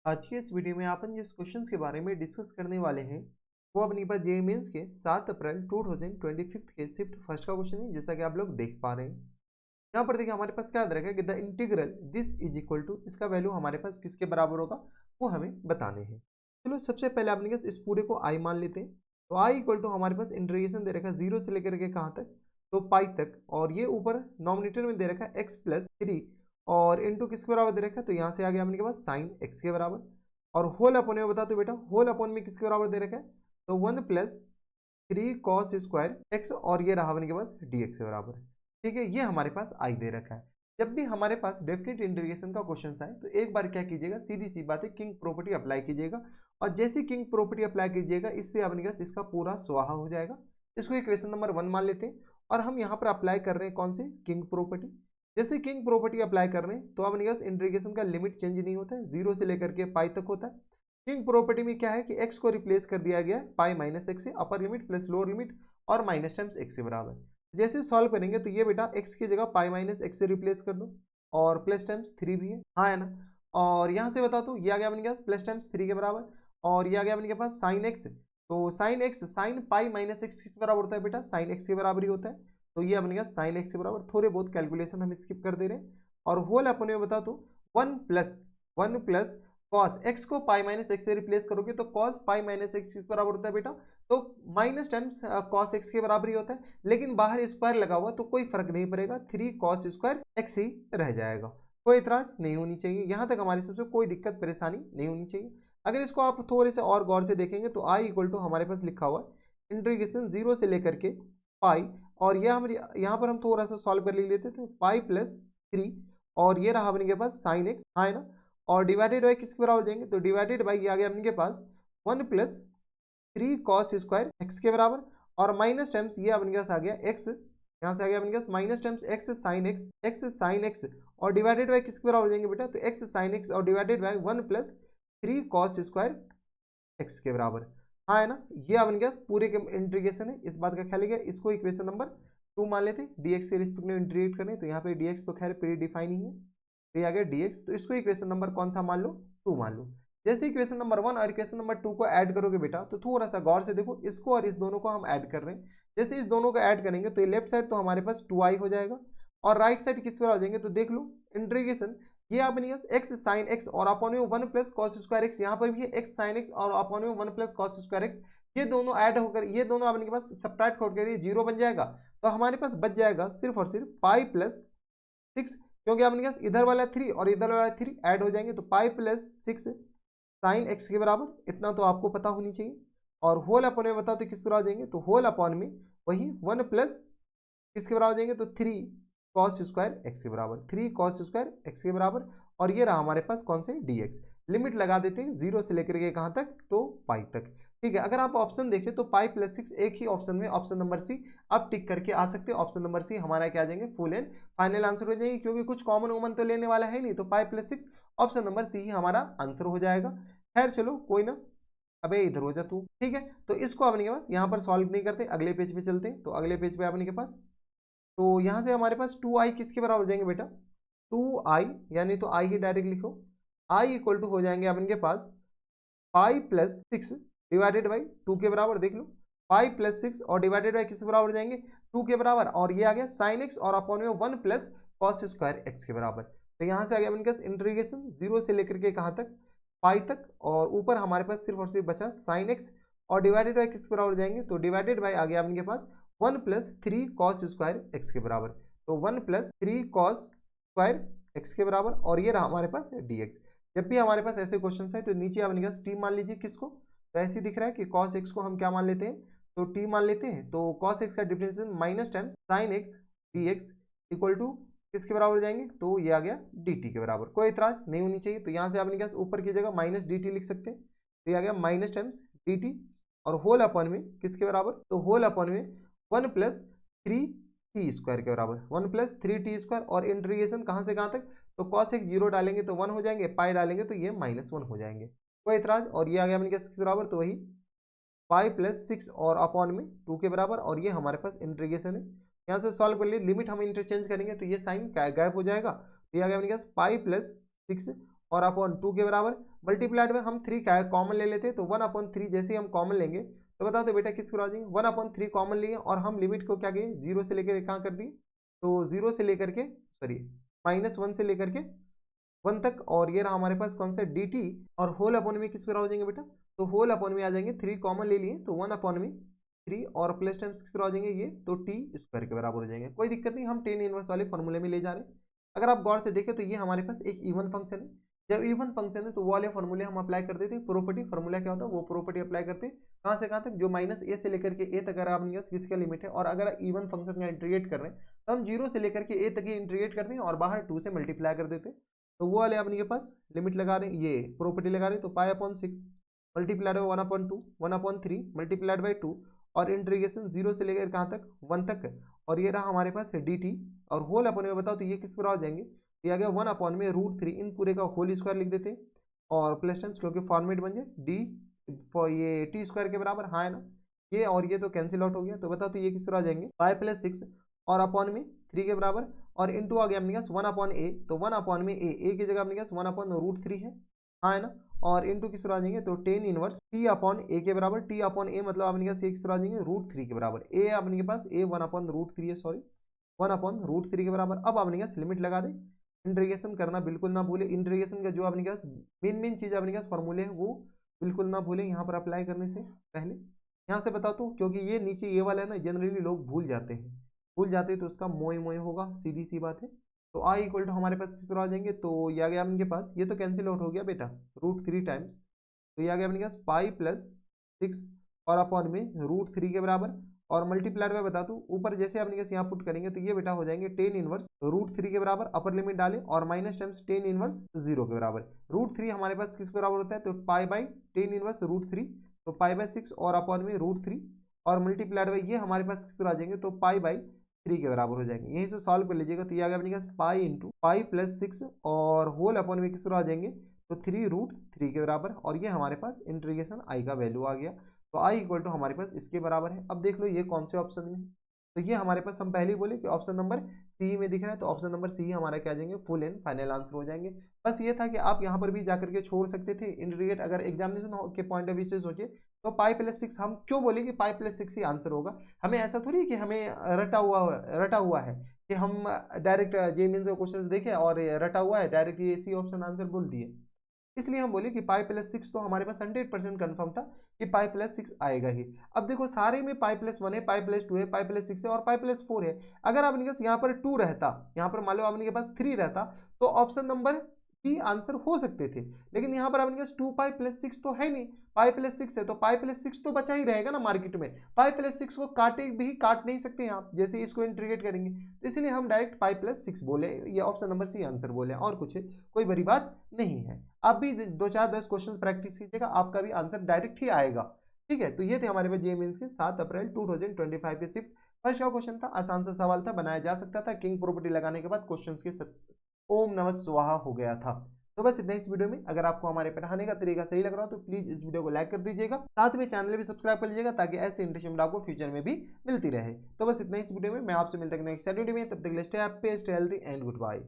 आज के इस वीडियो में अपन जिस क्वेश्चंस के बारे में डिस्कस करने वाले हैं वो अपनी बात जेईई मेंस के 7 अप्रैल 2025 के शिफ्ट फर्स्ट का क्वेश्चन है, जैसा कि आप लोग देख पा रहे हैं। यहाँ पर देखिए हमारे पास क्या याद रखा कि the integral this is equal to, इसका वैल्यू हमारे पास किसके बराबर होगा वो हमें बताने हैं। चलो सबसे पहले अपने पास इस पूरे को आई मान लेते हैं। तो आई इक्वल टू हमारे पास इंटीग्रेशन दे रखा है 0 से लेकर के कहाँ तक, तो पाई तक, और ये ऊपर नॉमिनेटर में दे रखा है x+3 और इंटू किसके बराबर दे रखा है, तो यहाँ से आ गया अपने के पास साइन एक्स के बराबर। और होल अपॉन में बता दो बेटा, होल अपॉन में किसके बराबर दे रखा है, तो 1+3 cos स्क्वायर एक्स, और ये रहा अपने के पास dx के बराबर। ठीक है, ये हमारे पास आई दे रखा है। जब भी हमारे पास डेफिनेट इंटीग्रेशन का क्वेश्चन आए तो एक बार क्या कीजिएगा, सीधी सी बात है, किंग प्रॉपर्टी अप्लाई कीजिएगा। और जैसे किंग प्रॉपर्टी अप्लाई कीजिएगा इससे अपने पास इसका पूरा स्वाहा हो जाएगा। इसको इक्वेशन नंबर 1 मान लेते हैं और हम यहाँ पर अप्लाई कर रहे हैं कौन से, किंग प्रॉपर्टी। जैसे किंग प्रॉपर्टी अप्लाई कर रहे हैं तो अपने पास इंटीग्रेशन का लिमिट चेंज नहीं होता है, 0 से लेकर के पाई तक होता है। किंग प्रॉपर्टी में क्या है कि x को रिप्लेस कर दिया गया है पाई माइनस एक्स से, upper limit plus lower limit और माइनस टाइम्स एक्स के बराबर। जैसे सॉल्व करेंगे तो ये बेटा x की जगह पाई माइनस एक्स से रिप्लेस कर दो, और प्लस टाइम्स 3 भी है, हाँ है ना। और यहाँ से बता दो ये आ गया अपने पास प्लस टाइम्स 3 के बराबर, और ये आ गया अपने पास साइन एक्स। तो sine x, sine pi minus x किस बराबर होता है बेटा, साइन एक्स के बराबर ही होता है। तो ये अपने पास साइन एक्स के बराबर, थोड़े बहुत कैलकुलेशन हम स्किप कर दे रहे हैं। और होल अपने में बता दो 1+1+ कॉस एक्स को पाई माइनस एक्स से रिप्लेस करोगे तो कॉस पाई माइनस एक्स किस बराबर होता है बेटा, तो माइनस टाइम्स कॉस एक्स के बराबर ही होता है। लेकिन बाहर स्क्वायर लगा हुआ तो कोई फर्क नहीं पड़ेगा, 3 कॉस स्क्वायर एक्स ही रह जाएगा। कोई इतराज नहीं होनी चाहिए, यहाँ तक हमारी सबसे कोई दिक्कत परेशानी नहीं होनी चाहिए। अगर इसको आप थोड़े से और गौर से देखेंगे तो आई इक्वल टू हमारे पास लिखा हुआ है इंटीग्रेशन 0 से लेकर के पाई, और ये हम यहाँ पर हम थोड़ा सा सॉल्व कर लेते थे, पाई+3, और ये रहा अपने के पास साइन एक्स, हाँ है ना। और डिवाइडेड बाई किसके बराबर जाएंगे, तो डिवाइडेड बाई ये आ गया अपने के पास 1+3 cos स्क्वायर एक्स के बराबर, और माइनस टाइम्स ये अपने के पास आ गया एक्स, यहाँ से आ गया अपने के पास minus times x sine x, और डिवाइडेड बाई किसके बराबर जाएंगे बेटा, तो एक्स साइन एक्स और divided by 1+3 cos square x के बराबर, हाँ है ना। ये अपने के पास पूरे के इंटीग्रेशन है, इस बात का ख्याल है। इसको इक्वेशन नंबर 2 मान लेते हैं, dx के रिस्पेक्ट में इंटीग्रेट करें तो यहाँ पे dx तो खैर प्री डिफाइन ही है, तो ये आ गया dx। तो इसको इक्वेशन नंबर कौन सा मान लो, 2 मान लो। जैसे इक्वेशन नंबर 1 और इक्वेशन नंबर 2 को ऐड करोगे बेटा तो थोड़ा सा गौर से देखो, इसको और इस दोनों को हम ऐड कर रहे हैं। जैसे इस दोनों को ऐड करेंगे तो ये लेफ्ट साइड तो हमारे पास 2i हो जाएगा, और राइट साइड किस बराबर हो जाएंगे, तो देख लो इंटीग्रेशन, ये अपने एक्स साइन एक्स और अपॉन में 1+cos स्क्वायर एक्स, यहाँ पर भी है एक्स साइन एक्स और अपॉन में 1+cos स्क्वायर एक्स, ये दोनों ऐड होकर ये दोनों अपने पास सब्ट्रैक्ट होकर ये 0 बन जाएगा। तो हमारे पास बच जाएगा सिर्फ और सिर्फ पाई+6, क्योंकि अपने पास इधर वाला 3 और इधर वाला 3 ऐड हो जाएंगे, तो पाई+6 साइन एक्स के बराबर, इतना तो आपको पता होनी चाहिए। और होल अपॉन में बताओ तो किस बराबर जाएंगे, तो होल अपॉन में वही 1 प्लस किसके बराबर जाएंगे, तो 3 cos स्क्वायर एक्स के बराबर, 3 cos स्क्वायर एक्स के बराबर। और ये रहा हमारे पास कौन से, dx। लिमिट लगा देते हैं 0 से लेकर के कहाँ तक, तो पाई तक। ठीक है, अगर आप ऑप्शन देखें तो पाई+6 एक ही ऑप्शन में, ऑप्शन नंबर सी आप टिक करके आ सकते हैं। ऑप्शन नंबर सी हमारा क्या आ जाएंगे, फुल एंड फाइनल आंसर हो जाएंगे, क्योंकि कुछ कॉमन वॉमन तो लेने वाला है नहीं, तो पाई+6 ऑप्शन नंबर सी ही हमारा आंसर हो जाएगा। खैर चलो कोई ना, अबे इधर हो जा तू। ठीक है, तो इसको अपने के पास यहाँ पर सॉल्व नहीं करते, अगले पेज पे चलते हैं। तो अगले पेज पे अपने के पास, तो यहाँ से हमारे पास 2i किसके बराबर हो जाएंगे बेटा, 2i, यानी तो i ही डायरेक्ट लिखो, i इक्वल टू हो जाएंगे अपन के पास पाई+6 डिवाइडेड बाई 2 के बराबर, देख लो पाई+6 और डिवाइडेड बाई किसके बराबर हो जाएंगे, 2 के बराबर, और ये आ गया साइन एक्स और अपॉन में 1+cos स्क्वायर एक्स के बराबर। तो यहाँ से आ गया अपन के पास इंटीग्रेशन 0 से लेकर के कहाँ तक, पाई तक, और ऊपर हमारे पास सिर्फ और सिर्फ बचा साइन एक्स, और डिवाइडेड बाई किसके बराबर हो जाएंगे, तो डिवाइडेड बाई आ गया अपन के पास 1+3 cos स्क्वायर एक्स के बराबर, तो 1+3 cos स्क्वायर एक्स के बराबर, और ये रहा हमारे पास dx। जब भी हमारे पास ऐसे क्वेश्चन है तो नीचे अपने पास टी मान लीजिए, किसको, तो ऐसे दिख रहा है कि cos x को हम क्या मान लेते हैं, तो टी मान लेते हैं। तो cos x का differentiation minus times sine x dx equal to किसके बराबर हो जाएंगे, तो ये आ गया dt के बराबर। कोई इतराज नहीं होनी चाहिए, तो यहाँ से अपने पास ऊपर की जगह माइनस dt लिख सकते हैं, तो ये आ गया माइनस टाइम्स dt, और होल अपॉन में किसके बराबर, तो होल अपॉन में 1+3t स्क्वायर के बराबर, 1+3t स्क्वायर, और इंटीग्रेशन कहाँ से कहाँ तक, तो cos x 0 डालेंगे तो 1 हो जाएंगे, पाई डालेंगे तो ये -1 हो जाएंगे। कोई इतराज, और ये आ गया अपने किसके बराबर, तो वही पाई+6 और अपॉन में 2 के बराबर, और ये हमारे पास इंटीग्रेशन है। यहाँ से सॉल्व कर लिए, लिमिट हम इंटरचेंज करेंगे तो ये साइन गायब हो जाएगा, तो ये आ गया अपने पास पाई+6 और अपॉन 2 के बराबर, मल्टीप्लाइड में हम 3 क्या है कॉमन ले लेते हैं, तो 1/3 जैसे ही हम कॉमन लेंगे तो बताओ तो बेटा किसके बराबर आ जाएंगे, 1/3 कॉमन लिए और हम लिमिट को क्या किए 0 से लेकर कहाँ कर दिए, तो 0 से लेकर के सॉरी -1 से लेकर के 1 तक, और ये रहा हमारे पास कौन सा डी टी, और होल अपॉन में किस बराबर हो जाएंगे बेटा, तो होल अपॉन में आ जाएंगे 3 कॉमन ले लिए तो 1/3 और प्लस टाइम्स किस तरह हो जाएंगे ये, तो टी स्क्वायर के बराबर हो जाएंगे। कोई दिक्कत नहीं, हम टेन इनवर्स वाले फॉर्मूले में ले जा रहे हैं। अगर आप गौर से देखें तो ये हमारे पास एक इवन फंक्शन है। जब इवन फंक्शन है तो वो वाले फॉर्मूले हम अप्लाई कर देते हैं। प्रॉपर्टी फॉर्मूला क्या होता है, वो प्रॉपर्टी अप्लाई करते हैं कहाँ से कहाँ तक, जो -a से लेकर के a तक अगर आप किसका लिमिट है, और अगर इवन फंक्शन का इंटीग्रेट कर रहे हैं तो हम 0 से लेकर के a तक ही इंटीग्रेट करते हैं और बाहर 2 से मल्टीप्लाई कर देते हैं। तो वो वाले अपने के पास लिमिट लगा रहे हैं, ये प्रॉपर्टी लगा रहे हैं, तो π/6 मल्टीप्लाइड बाई 1/2 1/3 मल्टीप्लाइड बाई 2 और इंटीग्रेशन 0 से लेकर कहाँ तक 1 तक, और ये रहा हमारे पास डी टी, और होल अपॉन में बताओ तो ये किस बराबर हो जाएंगे, ये आ गया 1/√3, इन पूरे का होल स्क्वायर लिख देते हैं और प्लस टेंस क्योंकि फॉर्मेट बन जाए डी फॉर ये टी स्क्वायर के बराबर, हाँ है ना, ये और ये तो कैंसिल आउट हो गया, तो बताओ तो ये किस तरह आ जाएंगे π+6 और अपॉन में 3 के बराबर, और इनटू आ गया अपने पास 1/a, तो 1/a a की जगह अपने पास 1/√3 है, हाँ है ना, और इनटू किस तरह आ जाएंगे, तो टेन इनवर्स t/a के बराबर, t/a मतलब अपने पास एक तरह आ जाएंगे √3 के बराबर, a अपने के पास a 1/√3 है, सॉरी 1/√3 के बराबर। अब अपने पास लिमिट लगा दे, इंटीग्रेशन करना बिल्कुल ना भूले, इंटीग्रेशन का जो अपने पास मेन चीज अपने पास फॉर्मूले है वो बिल्कुल ना भूले यहाँ पर अप्लाई करने से पहले। यहाँ से बता तो क्योंकि ये नीचे ये वाला है ना, जनरली लोग भूल जाते हैं तो उसका मोए मोए होगा, सीधी सी बात है। तो आई इक्वल टू हमारे पास किस तरह आ जाएंगे, तो ये आ गया अपने पास, ये तो कैंसिल आउट हो गया बेटा √3 टाइम्स, तो ये आ गया अपने पास π+6 और अपॉन में √3 के बराबर, और मल्टीप्लाइड में बता दूं ऊपर जैसे अपने पास यहाँ पुट करेंगे तो ये बेटा हो जाएंगे टेन इनवर्स √3 के बराबर, अपर लिमिट डाले और माइनस टाइम्स टेन इनवर्स 0 के बराबर। √3 हमारे पास किस बराबर होता है, तो π/10 इनवर्स √3, तो π/6 और अपॉन में √3 और मल्टीप्लाइड बाई ये हमारे पास किस तरह आ जाएंगे, तो π/3 के बराबर हो जाएंगे। यहीं से सॉल्व कर लीजिएगा तो ये आ गया अपने पास π+6 और होल अपॉन में किस तरह आ जाएंगे, तो 3√3 के बराबर, और ये हमारे पास इंटीग्रेशन आई का वैल्यू आ गया, तो आई इक्वल टू हमारे पास इसके बराबर है। अब देख लो ये कौन से ऑप्शन में है, तो ये हमारे पास हम पहले ही बोले कि ऑप्शन नंबर सी में दिख रहा है, तो ऑप्शन नंबर सी हमारा क्या आ जाएंगे, फुल एंड फाइनल आंसर हो जाएंगे। बस ये था कि आप यहाँ पर भी जाकर के छोड़ सकते थे इंटीग्रेट, अगर एग्जामिनेशन के पॉइंट ऑफ व्यू से सोचे तो π+6 हम क्यों बोले कि π+6 ही आंसर होगा। हमें ऐसा थोड़ी कि हमें रटा हुआ है कि हम डायरेक्ट जे मीन्स का क्वेश्चन देखे और रटा हुआ है डायरेक्ट ये सी ऑप्शन आंसर बोल दिए, इसलिए हम बोले कि π+6 तो हमारे पास 100% कंफर्म था कि π+6 आएगा ही। अब देखो सारे में π+1 है, π+2 है, π+6 है और π+4 है। अगर आपके पास यहाँ पर 2 रहता, यहाँ पर मान लो आपके पास 3 रहता, तो ऑप्शन नंबर बी आंसर हो सकते थे, लेकिन यहाँ पर आपके पास 2π+6 तो है नहीं, π+6 है तो π+6 तो बचा ही रहेगा ना मार्केट में, π+6 को काट नहीं सकते आप, जैसे इसको इंटीग्रेट करेंगे, तो इसलिए हम डायरेक्ट π+6 बोले, ये ऑप्शन नंबर सी आंसर बोले, और कुछ कोई बड़ी बात नहीं है। आप भी 2-4-10 क्वेश्चन प्रैक्टिस कीजिएगा, आपका भी आंसर डायरेक्ट ही आएगा, ठीक है। तो ये थे हमारे पास जे मेंस के 7 अप्रैल 2025 के शिफ्ट फर्स्ट का क्वेश्चन था, आसान सा सवाल था, बनाया जा सकता था, किंग प्रॉपर्टी लगाने के बाद क्वेश्चंस के ओम नमः स्वाहा हो गया था। तो बस इतना इस वीडियो में। अगर आपको हमारे पढ़ाने का तरीका सही लग रहा हो तो प्लीज इस वीडियो को लाइक कर दीजिएगा, साथ में चैनल भी सब्सक्राइब कर लीजिएगा ताकि ऐसे इंटरेस्टिंग आपको फ्यूचर में भी मिलती रहे। तो बस इतना इस वीडियो में, मैं आपसे मिलता हूं नेक्स्ट वीडियो में, तब तक stay happy, stay healthy and good bye.